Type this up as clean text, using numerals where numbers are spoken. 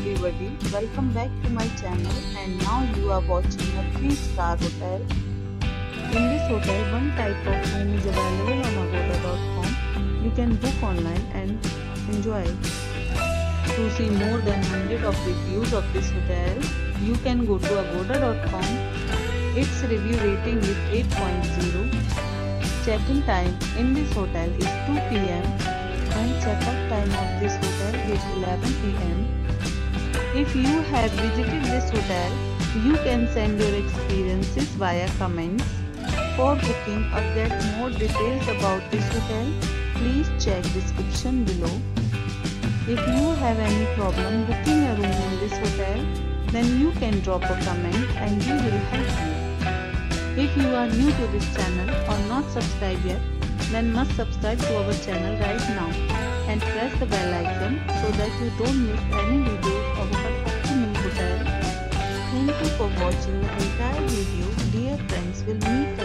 everybody, welcome back to my channel and now you are watching a 3-star hotel. In this hotel, one type of room is available on agoda.com. You can book online and enjoy it. To see more than 100 of reviews of this hotel, you can go to agoda.com. Its review rating is 8.0. Check-in time in this hotel is 2 p.m. and check-out time of this hotel is 11 p.m. If you have visited this hotel, you can send your experiences via comments. For booking or get more details about this hotel, please check description below. If you have any problem booking a room in this hotel, then you can drop a comment and we will help you. If you are new to this channel or not subscribed yet, then must subscribe to our channel right now and press the bell icon so that you don't miss any videos of our upcoming hotel. Thank you for watching the entire video. Dear friends, we'll meet